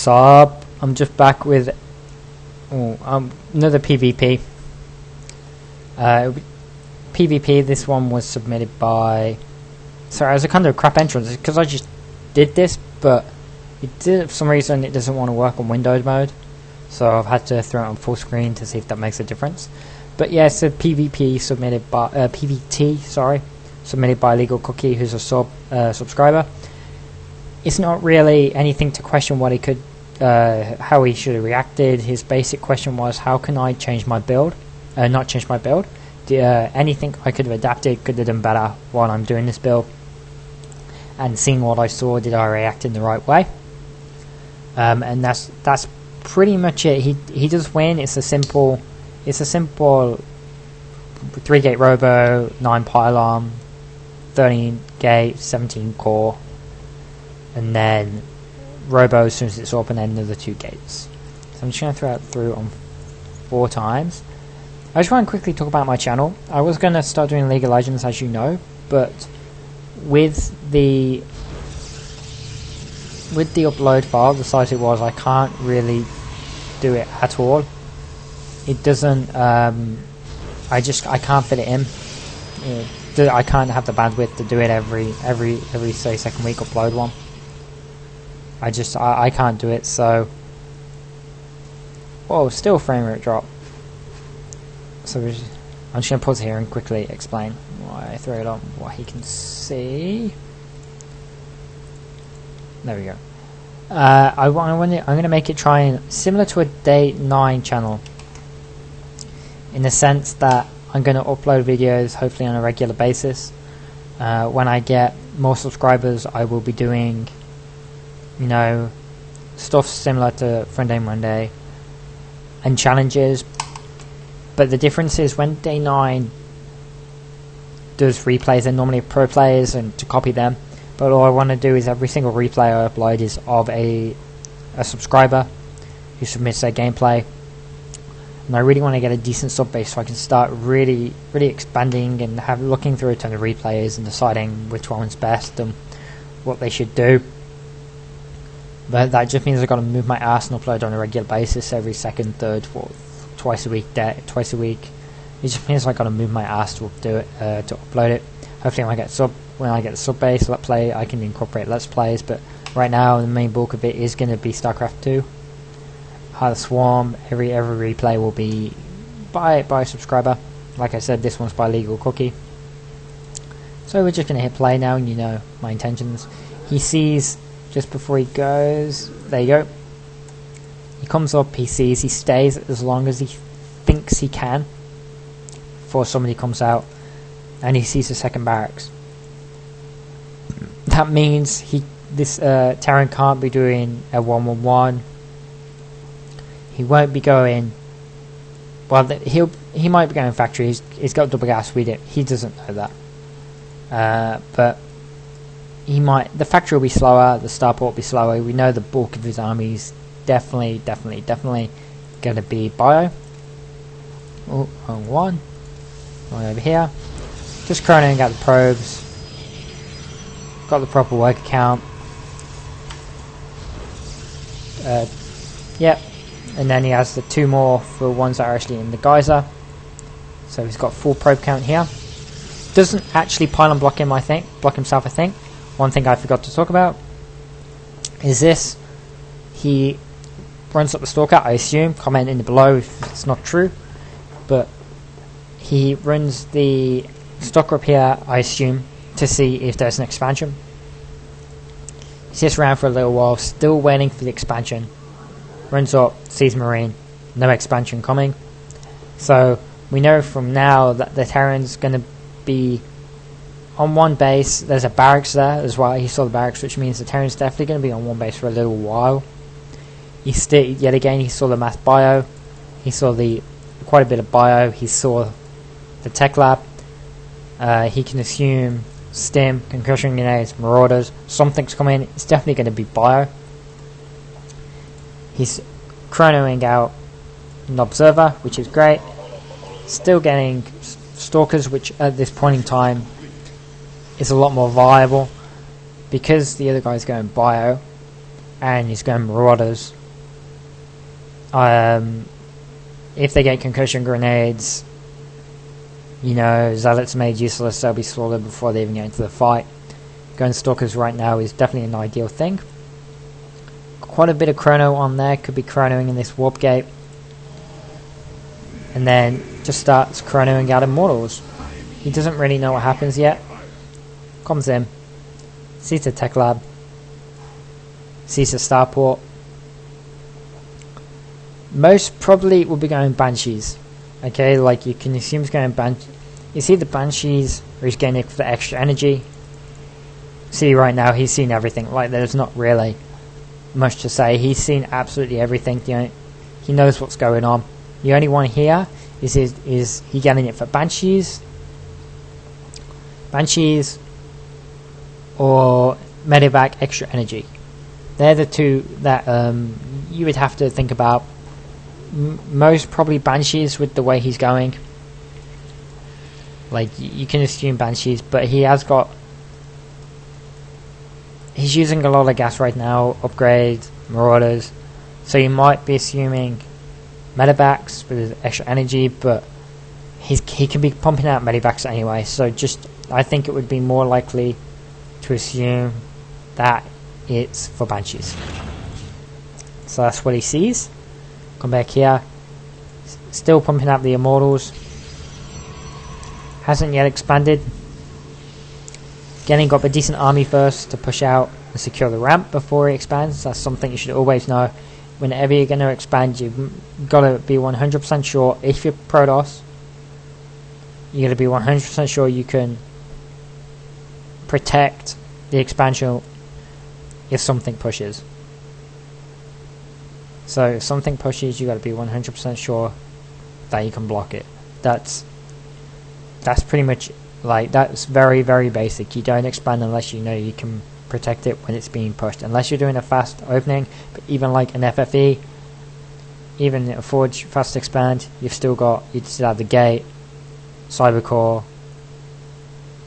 What's up? I'm just back with another PvP. PvP, this one was submitted by... Sorry, it was a kind of crap entrance because I just did this, but for some reason it doesn't want to work on Windows mode. So I've had to throw it on full screen to see if that makes a difference. But yeah, it's a PvP submitted by... PvT, sorry. Submitted by IllegalCookie, who's a subscriber. It's not really anything to question what he could, how he should have reacted. His basic question was, how can I change my build? Not change my build. Anything I could have adapted, could have done better while I'm doing this build. And seeing what I saw, did I react in the right way? And that's pretty much it. He does win. It's a simple 3-gate robo, 9 pylon, 13 gate, 17 core. And then robo as soon as it's open, and another 2 gates. So I'm just going to throw it through on 4 times. I just want to quickly talk about my channel. I was going to start doing League of Legends, as you know, but with the upload file, the size it was, I can't really do it at all. It doesn't. I can't fit it in. I can't have the bandwidth to do it every say second week upload one. I can't do it, so... Whoa, still frame rate drop. So I'm just going to pause here and quickly explain why I throw it on, what he can see. There we go. I'm going to make it similar to a day 9 channel, in the sense that I'm going to upload videos hopefully on a regular basis. When I get more subscribers, I will be doing, you know, stuff similar to Friend Day Monday and challenges. But the difference is, when day 9 does replays, they're normally pro players and to copy them. But all I want to do is every single replay I upload is of a subscriber who submits their gameplay. And I really want to get a decent sub base so I can start really expanding and looking through a ton of replays and deciding which one's best and what they should do. But that just means I've got to move my ass and upload on a regular basis every second, third, fourth, twice a week. It just means I've got to move my ass to do it, to upload it. Hopefully when I get the sub base Let's Play, I can incorporate Let's Plays, but right now the main bulk of it is going to be StarCraft 2. The Swarm, every replay will be by a subscriber. Like I said, this one's by IllegalCookie. So we're just going to hit play now, and you know my intentions. He sees just before he goes, there you go. He comes up, he sees, he stays as long as he thinks he can before somebody comes out, and he sees the second barracks. That means this Terran can't be doing a 1-1-1. He won't be going... Well, he might be going factory. He's got double gas with it. He doesn't know that. But he might... The factory will be slower. The starport will be slower. We know the bulk of his army is definitely going to be bio. Oh, wrong one. One over here. Just chronoing out the probes. Got the proper worker count. Yep. And then he has the 2 more for ones that are actually in the geyser. So he's got full probe count here. Doesn't actually pylon block him, block himself, I think. One thing I forgot to talk about is this. He runs up the stalker, I assume. Comment in the below if it's not true. But he runs the stalker up here, I assume, to see if there's an expansion. He sits around for a little while, still waiting for the expansion. Runs up, sees Marine, no expansion coming. So we know from now that the Terran's going to be on one base. There's a barracks there as well. He saw the barracks, which means the Terran's definitely going to be on one base for a little while. Yet again, he saw the mass bio. He saw quite a bit of bio. He saw the tech lab. He can assume stim, concussion grenades, marauders. Something's coming. It's definitely going to be bio. He's chronoing out an observer, which is great. Still getting stalkers, which at this point in time is a lot more viable because the other guy's going bio. and he's going Marauders. If they get concussion grenades, you know, Zealots made useless, they'll be slaughtered before they even get into the fight. Going Stalkers right now is definitely an ideal thing. Quite a bit of chrono on there, could be chronoing in this warp gate. And then just starts chronoing out Immortals. He doesn't really know what happens yet. Comes in, sees a tech lab, sees a starport. Most probably will be going Banshees. Okay, like you can assume he's going Banshees. You see the Banshees, where he's getting it for the extra energy. See right now, he's seen everything. Like there's not really much to say. He's seen absolutely everything. He knows what's going on. The only one here is he getting it for Banshees, or Medivac extra energy. They're the two that you would have to think about. Most probably Banshees with the way he's going. Like you can assume Banshees, but he's using a lot of gas right now. Upgrades, Marauders, so you might be assuming Medivacs with his extra energy, but he can be pumping out Medivacs anyway. So I think it would be more likely to assume that it's for Banshees. So that's what he sees. Come back here. Still pumping out the Immortals. Hasn't yet expanded. Getting up a decent army first to push out and secure the ramp before he expands. That's something you should always know. Whenever you're going to expand, you've got to be 100% sure. If you're Protoss, you're going to be 100% sure you can protect the expansion if something pushes. So if something pushes, you got to be 100% sure that you can block it. That's pretty much, like, that's very, very basic. You don't expand unless you know you can protect it when it's being pushed, unless you're doing a fast opening. But even like an FFE, even a Forge fast expand, you'd still have the gate, cybercore,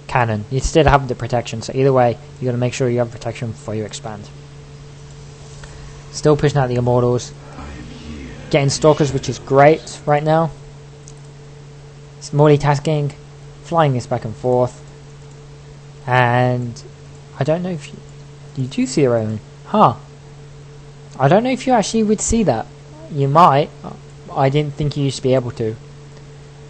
cannon. You still have the protection. So either way, you got to make sure you have protection before you expand. Still pushing out the Immortals, getting Stalkers, which is great right now. It's multitasking, flying this back and forth, and I don't know if you do see the Roman. I don't know if you actually would see that. You might. I didn't think you used to be able to.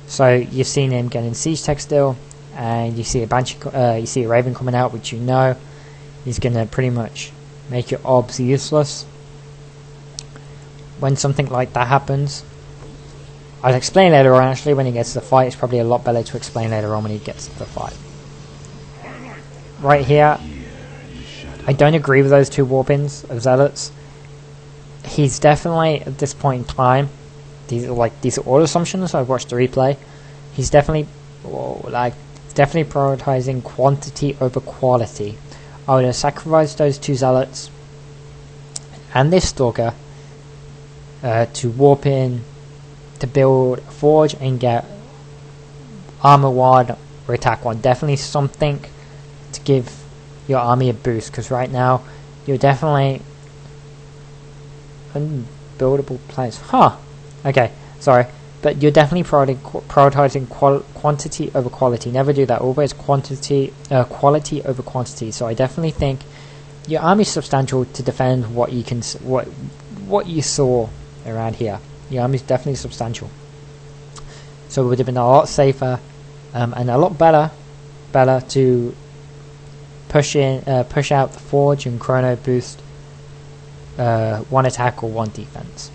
So you've seen him getting siege tech still, and you see a Banshee, you see a Raven coming out, which you know he's gonna pretty much make your obs useless. When something like that happens, I'll explain later on. Actually, when he gets to the fight, it's probably a lot better to explain later on when he gets to the fight. Right here, I don't agree with those two warp-ins of Zealots. He's definitely, at this point in time, these are all assumptions. I've watched the replay. He's definitely prioritizing quantity over quality. I would have sacrificed those two Zealots and this Stalker to warp in to build a Forge and get Armor 1 or Attack 1. Definitely something to give your army a boost, because right now you're definitely unbuildable place. Okay, sorry, but you're definitely prioritizing quantity over quality. Never do that. Always quality over quantity. So I definitely think your army is substantial to defend what you can, what you saw around here. Your army is definitely substantial. So it would have been a lot safer and a lot better to push out the Forge and Chrono boost 1 attack or 1 defense.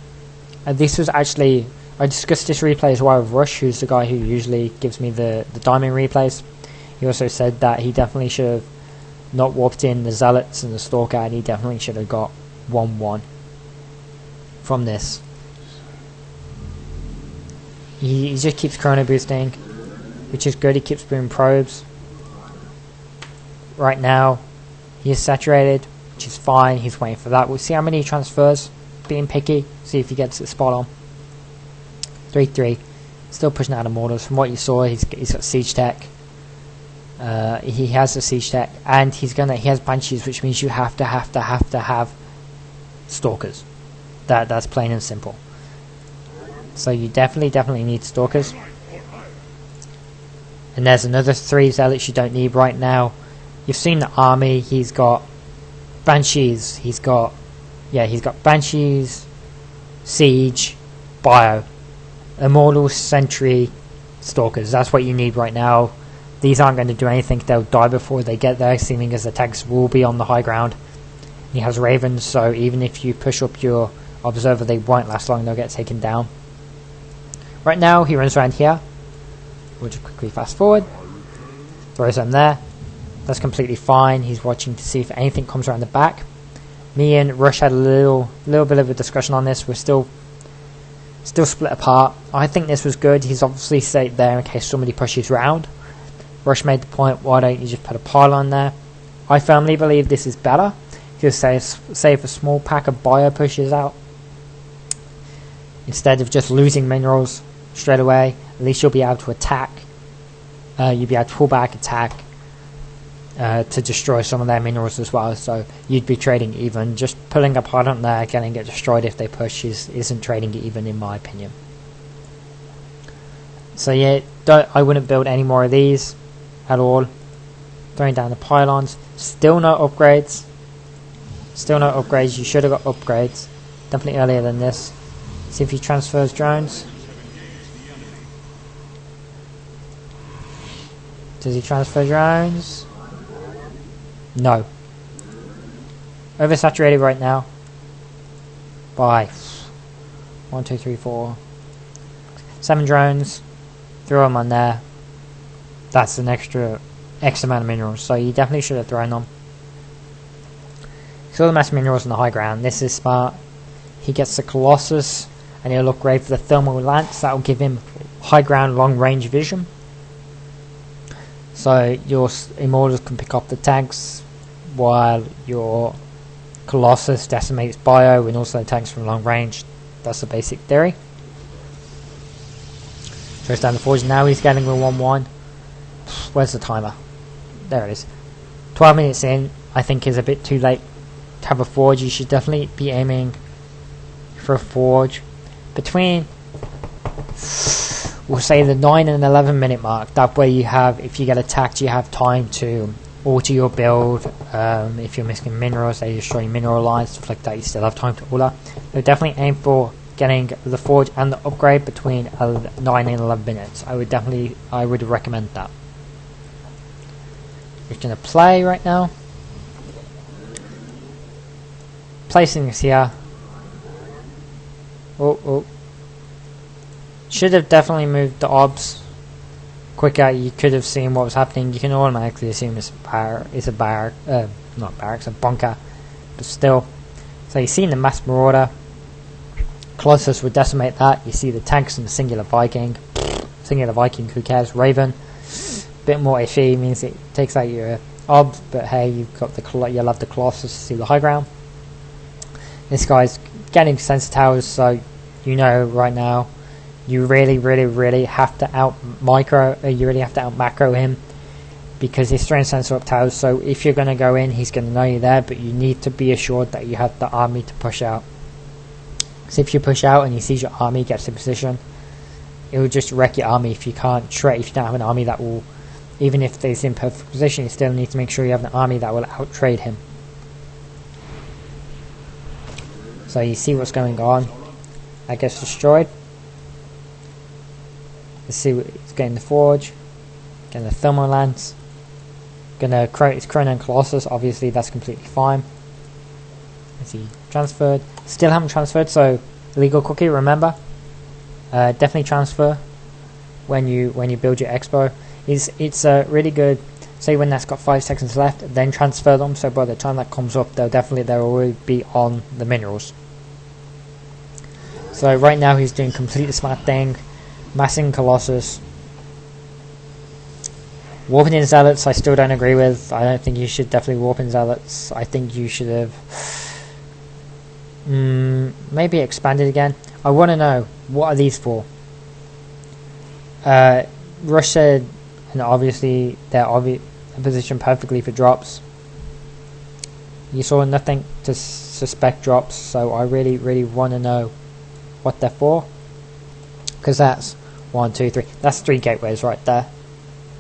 And this was actually, I discussed this replay as well with Rush, who's the guy who usually gives me the diamond replays. He also said that he definitely should have not warped in the Zealots and the Stalker, and he definitely should have got 1-1 from this. He just keeps chrono boosting, which is good. He keeps doing probes. Right now, he is saturated, which is fine. He's waiting for that. We'll see how many he transfers. Being picky, see if he gets it spot on. 3-3. Still pushing out Immortals. From what you saw, he's got siege tech. He has the siege tech, and he has Banshees, which means you have to have stalkers. That's plain and simple. So you definitely need stalkers. And there's another 3 zealots you don't need right now. You've seen the army. He's got banshees. He's got banshees, siege, bio, immortal, sentry, stalkers. That's what you need right now. These aren't going to do anything. They'll die before they get there, seeming as the tanks will be on the high ground. He has ravens, so even if you push up your observer, they won't last long. They'll get taken down. Right now he runs around here. We'll just quickly fast forward, throws them there. That's completely fine. He's watching to see if anything comes around the back. Me and Rush had a little bit of a discussion on this. We're still split apart. I think this was good. He's obviously stayed there in case somebody pushes round. Rush made the point, why don't you just put a pylon there? I firmly believe this is better. Because say if a small pack of bio pushes out, instead of just losing minerals straight away, at least you'll be able to attack. You'll be able to pull back, attack, to destroy some of their minerals as well. So you'd be trading even. Just pulling a pylon there, getting it destroyed if they push isn't trading even, in my opinion. So yeah, I wouldn't build any more of these at all. Throwing down the pylons. Still no upgrades. You should have got upgrades. Definitely earlier than this. See if he transfers drones. Does he transfer drones? No. Oversaturated right now. By 1, 2, 3, 4, 7 drones. Throw them on there. That's an extra X amount of minerals. So you definitely should have thrown them. So the mass minerals on the high ground. This is smart. He gets the Colossus, and he'll upgrade for the thermal lance. That will give him high ground, long range vision. So your immortals can pick up the tanks, while your Colossus decimates bio and also tanks from long range. That's the basic theory. Throws down the forge. Now he's getting the 1-1. Where's the timer? There it is. 12 minutes in. I think is a bit too late to have a forge. You should definitely be aiming for a forge between, we'll say, the 9 and 11 minute mark. That way you have, if you get attacked, you have time to alter your build. If you're missing minerals, they destroy mineral lines, stuff like that, you still have time to alter. So definitely aim for getting the forge and the upgrade between 9 and 11 minutes. I would recommend that. We're going to play right now. Placing this here. Oh. Should have definitely moved the obs quicker. You could have seen what was happening. You can automatically assume it's a bunker, but still. So you've seen the mass marauder. Colossus would decimate that. You see the tanks and the singular Viking. Who cares? Raven. Bit more iffy, means it takes out your obs, but hey, you'll have the Colossus to see the high ground. This guy's getting sensor towers, so you know right now you really have to out macro him, because he's throwing sensor up towers. So if you're going to go in, he's going to know you're there, but you need to be assured that you have the army to push out. So if you push out and he sees your army gets in position, it will just wreck your army. If you can't trade, if you don't have an army that will, even if it's in perfect position, you still need to make sure you have an army that will out trade him. So you see what's going on. That gets destroyed. Let's see what he's getting. The forge, getting the thermal lance, gonna create his Chrono and Colossus. Obviously that's completely fine. Let's see, transferred. Still haven't transferred, so IllegalCookie, remember, definitely transfer when you build your expo. It's really good. Say when that's got 5 seconds left, then transfer them. So by the time that comes up, they'll already be on the minerals. So right now he's doing completely smart thing, massing Colossus, warping in Zealots. I still don't agree with. I don't think you should definitely warp in Zealots. I think you should have maybe expanded again. I want to know, what are these for? Rush said, and obviously they're positioned perfectly for drops. You saw nothing to suspect drops, so I really want to know what they're for, because that's 1, 2, 3. That's 3 gateways right there.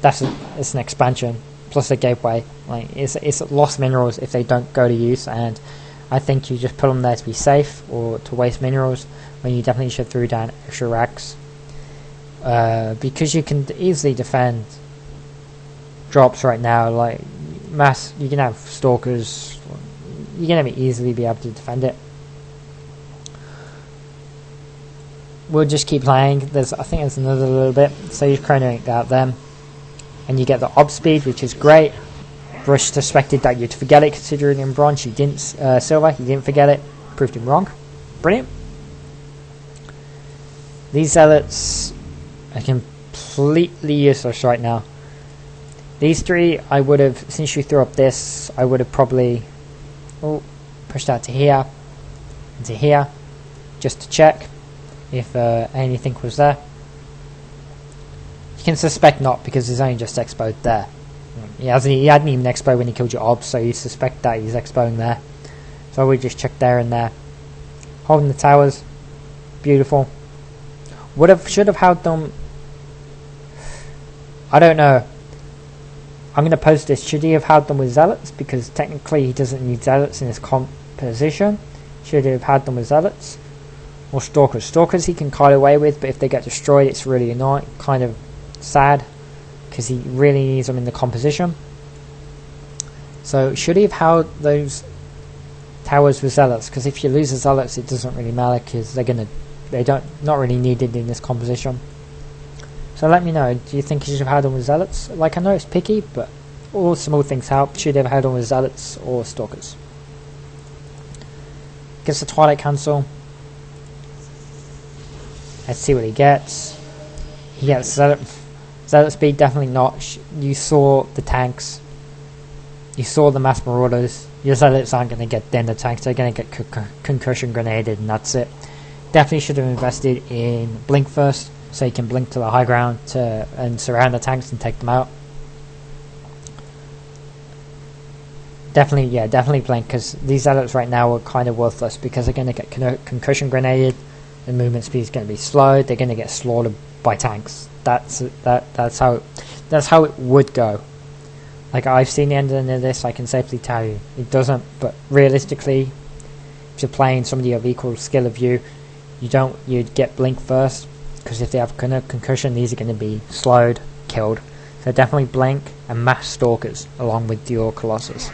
It's an expansion plus a gateway. Like it's lost minerals if they don't go to use, and I think you just put them there to be safe or to waste minerals when you definitely should throw down extra racks, because you can easily defend drops right now. Like you can have stalkers. You're gonna easily be able to defend it. We'll just keep playing. I think there's another little bit. So you're chronoing out them, and you get the ob speed, which is great. Rush suspected that you'd forget it, considering in bronze you didn't. Silver, you didn't forget it. Proved him wrong. Brilliant. These zealots are completely useless right now. These 3, I would have, since you threw up this, I would have probably pushed out to here and to here, just to check if anything was there. You can suspect not, because he's only just exposed there. He hadn't even exposed when he killed your obs, so you suspect that he's exposing there. So we just check there and there. Holding the towers, beautiful. Should have held them. I don't know. I'm going to post this. Should he have held them with zealots? Because technically he doesn't need zealots in his composition. Should he have had them with zealots? Or stalkers? Stalkers he can kite away with, but if they get destroyed it's really annoying, kind of sad, because he really needs them in the composition. So should he have held those towers with zealots? Because if you lose the zealots it doesn't really matter, because not really needed in this composition. So let me know, do you think he should have held on with zealots? Like, I know it's picky, but all small things help. Should he have held on with zealots or stalkers? Gets the Twilight Council. Let's see what he gets. He gets zealot speed, definitely not. You saw the tanks. You saw the mass marauders. Your zealots aren't going to get then the tanks. They're going to get concussion grenaded, and that's it. Definitely should have invested in blink first, so you can blink to the high ground and surround the tanks and take them out. Definitely blink, because these zealots right now are kind of worthless, because they're going to get concussion grenaded. The movement speed is going to be slowed. They're going to get slaughtered by tanks. That's how it would go. Like, I've seen the ending of this. I can safely tell you it doesn't. But realistically, if you're playing somebody of equal skill of you, you'd get blink first. Because if they have concussion, these are going to be slowed, killed. So definitely blink and mass stalkers along with your colossus.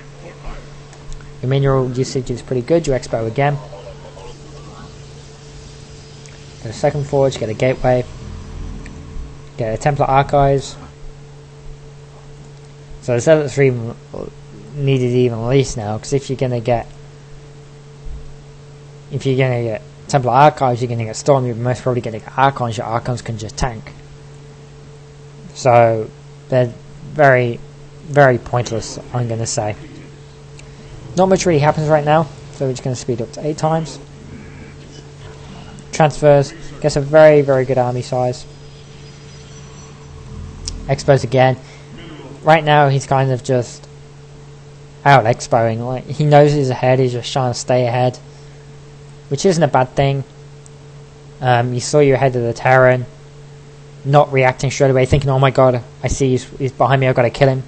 Your mineral usage is pretty good. You expo again. Get a second forge, get a gateway, get a Templar Archives. So the zealots are even needed even least now, because if you're gonna get Templar Archives, you're going to get Storm, you're most probably going to get Archons. Your Archons can just tank. So they're very, very pointless, I'm going to say. Not much really happens right now, so we're just going to speed up to 8 times. Transfers, gets a very, very good army size. Expos again. Right now he's kind of just out expoing. Like, he knows he's ahead, he's just trying to stay ahead, which isn't a bad thing. You saw you're ahead of the Terran, not reacting straight away, thinking, oh my god, I see he's behind me, I've got to kill him.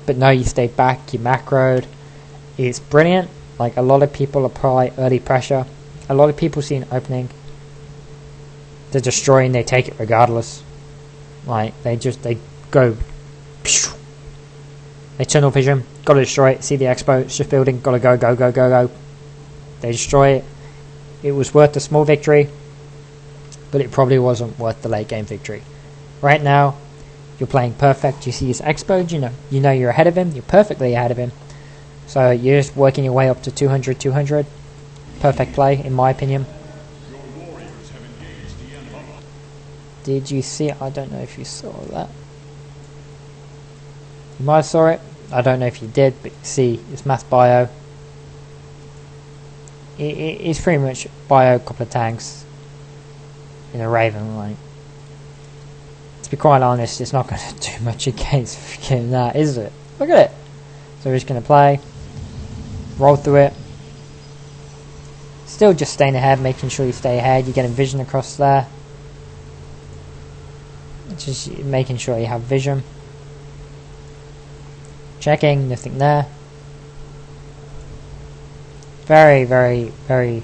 But no, you stayed back, you macroed. It's brilliant. Like, a lot of people apply early pressure. A lot of people see an opening, they're destroying, they take it regardless. Like, they go, they tunnel vision, gotta destroy it, see the expo, it's just building, gotta go. They destroy it. It was worth the small victory, but it probably wasn't worth the late game victory. Right now, you're playing perfect. You see his expo, you know you're ahead of him, you're perfectly ahead of him. So you're just working your way up to 200. Perfect play, in my opinion. Did you see it? I don't know if you saw that. You might have saw it. I don't know if you did, but see, it's mass bio. It's pretty much bio, a couple of tanks in a Raven. Like, to be quite honest, it's not going to do much against that, is it? Look at it. So we're just going to play. roll through it. Still just staying ahead, making sure you stay ahead. You're getting vision across there. Just making sure you have vision. Checking, nothing there. Very, very, very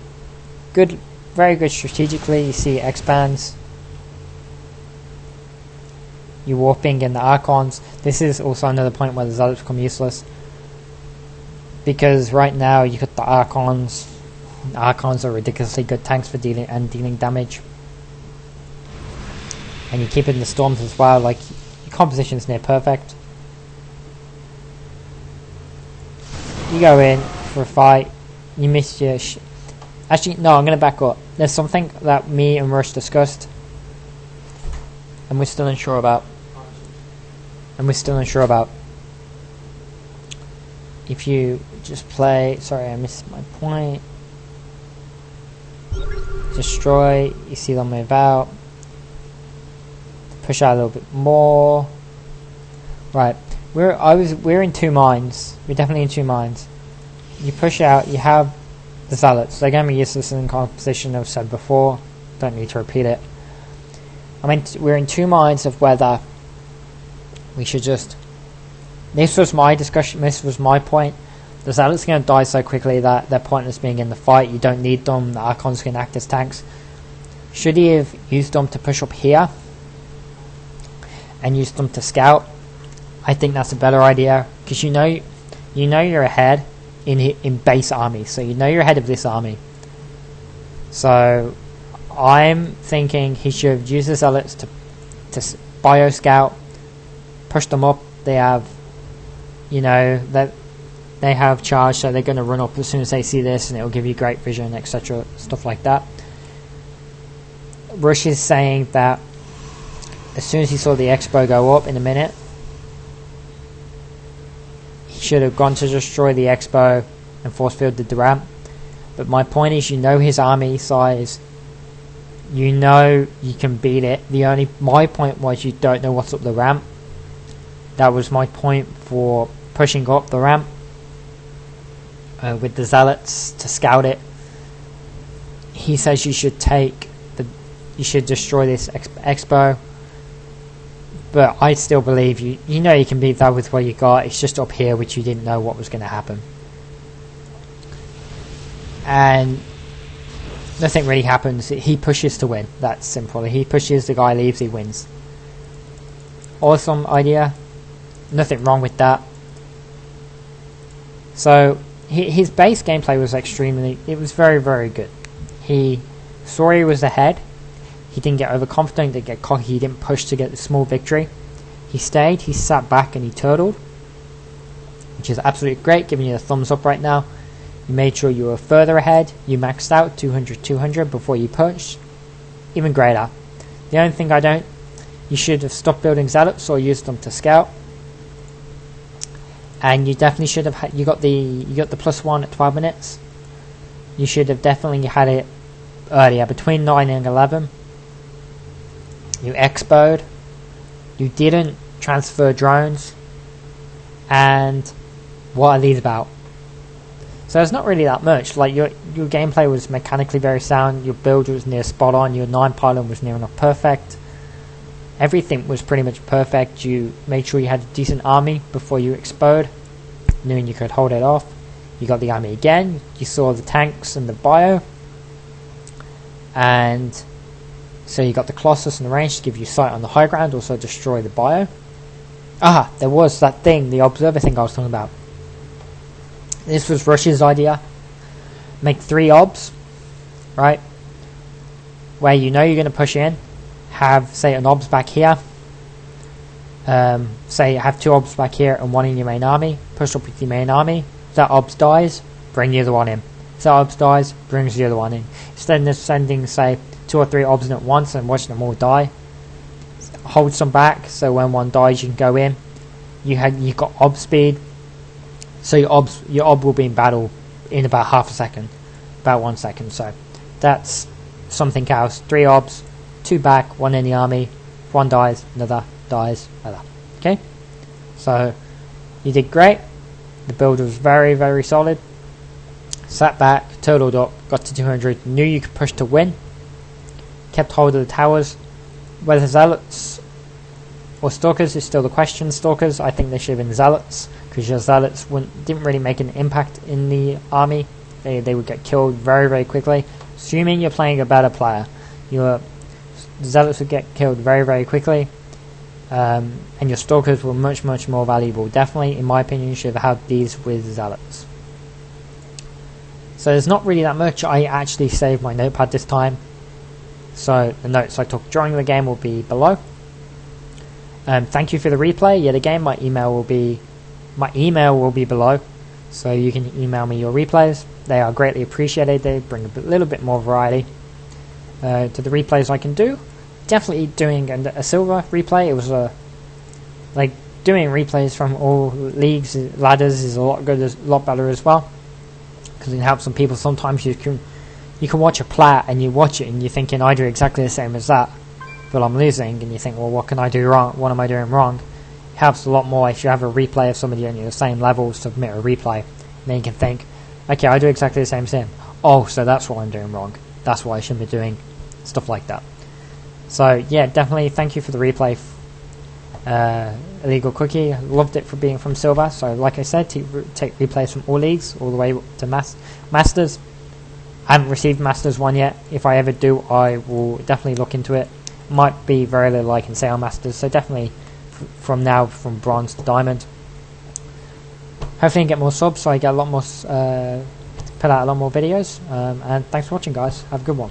good. Very good strategically. You see it expands. You're warping in the Archons. This is also another point where the Zealots become useless. Because right now you got the Archons. Archons are ridiculously good tanks for dealing damage. And you keep it in the storms as well. Like, your composition is near perfect. You go in for a fight. You miss your... Actually, no, I'm going to back up. There's something that me and Rush discussed. And we're still unsure about. If you just play... Sorry, I missed my point. Destroy. You see them move out. Push out a little bit more. Right. We're in two minds. We're definitely in two minds. You push out, you have the Zealots. They're going to be useless in composition, I've said before. Don't need to repeat it. I mean, we're in two minds of whether we should just... This was my discussion, this was my point. The Zealots are going to die so quickly that they're pointless being in the fight. You don't need them. The Archons can act as tanks. Should he have used them to push up here and used them to scout? I think that's a better idea, because you know you're ahead in base army, so you know you're ahead of this army. So I'm thinking he should have used the Zealots to bio scout, push them up. They have, that they have charge, so they're going to run up as soon as they see this, and it will give you great vision, etc., stuff like that. Rush is saying that as soon as he saw the Expo go up in a minute, he should have gone to destroy the Expo and force fielded the ramp. But my point is, his army size, you can beat it. My point was, you don't know what's up the ramp. That was my point for pushing up the ramp with the Zealots to scout it. He says you should destroy this Expo. But I still believe you can beat that with what you got. It's just up here, which you didn't know what was going to happen. And nothing really happens. He pushes to win. That's simple. He pushes, the guy leaves, he wins. Awesome idea. Nothing wrong with that. So his base gameplay was it was very, very good. He saw he was ahead. He didn't get overconfident, didn't get cocky, he didn't push to get the small victory. He stayed, he sat back and he turtled, which is absolutely great, giving you a thumbs up right now. You made sure you were further ahead, you maxed out 200 before you pushed. Even greater. The only thing you should have stopped building Zealots or used them to scout. And you definitely should have you got the +1 at 12 minutes. You should have definitely had it earlier, between 9 and 11. You expoed, you didn't transfer drones, and what are these about? So it's not really that much. Like, your gameplay was mechanically very sound, your build was near spot on, your 9 pylon was near enough perfect. Everything was pretty much perfect. You made sure you had a decent army before you expoed, knowing you could hold it off. You got the army again, you saw the tanks and the bio, and so you got the Colossus and the range to give you sight on the high ground, also destroy the bio. There was that thing, the observer thing I was talking about. This was Rush's idea. Make 3 obs, right? Where you're going to push in. Have, say, an obs back here. Say, have 2 obs back here and 1 in your main army. Push up with your main army. If that obs dies, bring the other one in. If that obs dies, brings the other one in. Instead of sending, say, 2 or 3 obs in at once and watching them all die, hold some back, so when one dies you can go in. You've got ob speed, so your ob will be in battle in about half a second, about 1 second. So that's something else. 3 obs, 2 back, 1 in the army. If one dies, another dies, another. Okay, so you did great. The build was very, very solid. Sat back, totaled up, got to 200, knew you could push to win, kept hold of the towers. Whether Zealots or Stalkers is still the question. Stalkers, I think they should have been Zealots, because your Zealots didn't really make an impact in the army. They would get killed very, very quickly. Assuming you're playing a better player, your Zealots would get killed very, very quickly, and your Stalkers were much, much more valuable. Definitely, in my opinion, you should have had these with Zealots. So there's not really that much. I actually saved my notepad this time, so the notes I took during the game will be below. Thank you for the replay. Yet again, my email will be below, so you can email me your replays. They are greatly appreciated. They bring a little bit more variety to the replays I can do. Definitely doing a silver replay. It was like doing replays from all leagues, ladders is a lot better as well, because it helps some people. Sometimes you can watch a player and you watch it and you're thinking, I do exactly the same as that, but I'm losing, and you think, well, what can I do wrong? What am I doing wrong? It helps a lot more if you have a replay of somebody on your same level, submit a replay, and then you can think, okay, I do exactly the same as him. Oh, so that's what I'm doing wrong. That's what I shouldn't be doing. Stuff like that. So yeah, definitely thank you for the replay. IllegalCookie, loved it for being from silver. So like I said, take replays from all leagues all the way to masters. I haven't received masters one yet. If I ever do, I will definitely look into it. Might be very little I can say on masters, so definitely from now, from bronze to diamond. Hopefully I can get more subs so I get a lot more put out a lot more videos, and thanks for watching, guys. Have a good one.